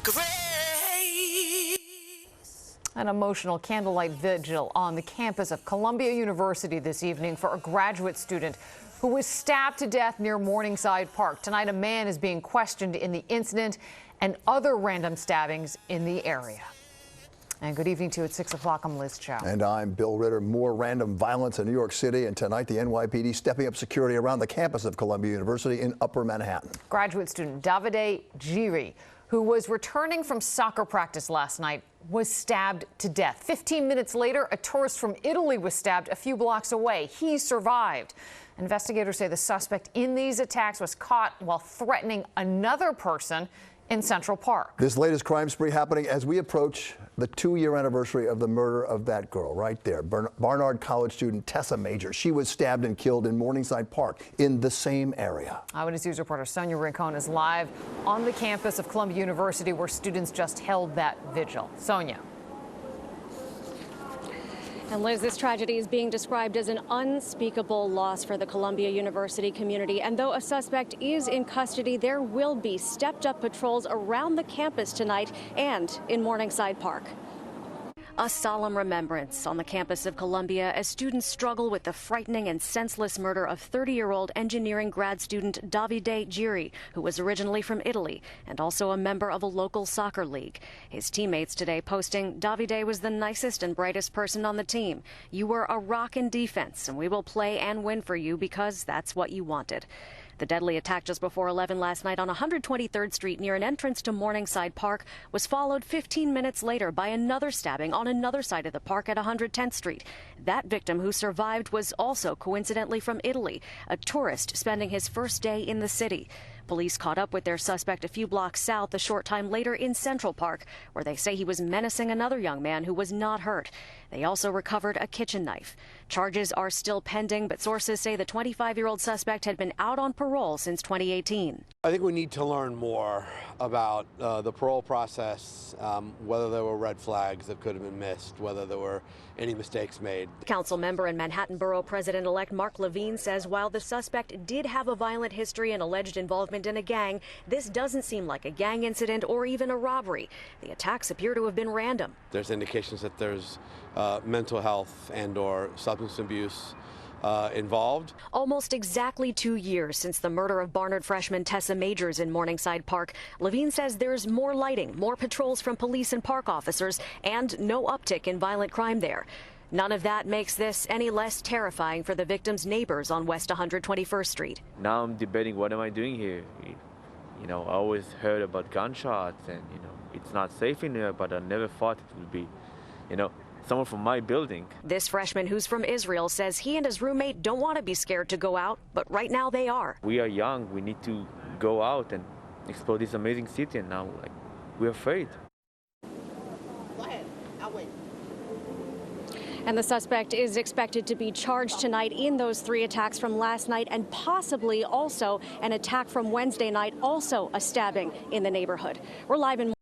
grace. An emotional candlelight vigil on the campus of Columbia University this evening for a graduate student who was stabbed to death near Morningside Park. Tonight, a man is being questioned in the incident and other random stabbings in the area. And good evening to you at 6 o'clock. I'm Liz Chow. And I'm Bill Ritter. More random violence in New York City. And tonight, the NYPD stepping up security around the campus of Columbia University in Upper Manhattan. Graduate student Davide Giri, who was returning from soccer practice last night, was stabbed to death. 15 minutes later, a tourist from Italy was stabbed a few blocks away. He survived. Investigators say the suspect in these attacks was caught while threatening another person in Central Park. This latest crime spree happening as we approach the 2-year anniversary of the murder of that girl right there, Barnard College student Tessa Major. She was stabbed and killed in Morningside Park in the same area. Eyewitness News reporter Sonia Rincon is live on the campus of Columbia University where students just held that vigil. Sonia. And Liz, this tragedy is being described as an unspeakable loss for the Columbia University community. And though a suspect is in custody, there will be stepped-up patrols around the campus tonight and in Morningside Park. A solemn remembrance on the campus of Columbia as students struggle with the frightening and senseless murder of 30-year-old engineering grad student Davide Giri, who was originally from Italy and also a member of a local soccer league. His teammates today posting, "Davide was the nicest and brightest person on the team. You were a rock in defense, and we will play and win for you because that's what you wanted." The deadly attack just before 11 last night on 123rd Street near an entrance to Morningside Park was followed 15 minutes later by another stabbing on another side of the park at 110th Street. That victim who survived was also coincidentally from Italy, a tourist spending his first day in the city. Police caught up with their suspect a few blocks south a short time later in Central Park, where they say he was menacing another young man who was not hurt. They also recovered a kitchen knife. Charges are still pending, but sources say the 25-year-old suspect had been out on parole since 2018. I think we need to learn more about the parole process, whether there were red flags that could have been missed, whether there were any mistakes made. Council member and Manhattan Borough President-elect Mark Levine says while the suspect did have a violent history and alleged involvement in a gang, this doesn't seem like a gang incident or even a robbery. The attacks appear to have been random. There's indications that there's mental health and/or substance abuse involved. Almost exactly 2 years since the murder of Barnard freshman Tessa Majors in Morningside Park, Levine says there's more lighting, more patrols from police and park officers, and no uptick in violent crime there. None of that makes this any less terrifying for the victim's neighbors on West 121st Street. Now I'm debating, what am I doing here? You know, I always heard about gunshots and, it's not safe in there, but I never thought it would be, someone from my building. This freshman who's from Israel says he and his roommate don't want to be scared to go out, but right now they are. We are young. We need to go out and explore this amazing city, and now, we're afraid. Go ahead. I'll wait. And the suspect is expected to be charged tonight in those 3 attacks from last night and possibly also an attack from Wednesday night, also a stabbing in the neighborhood. We're live in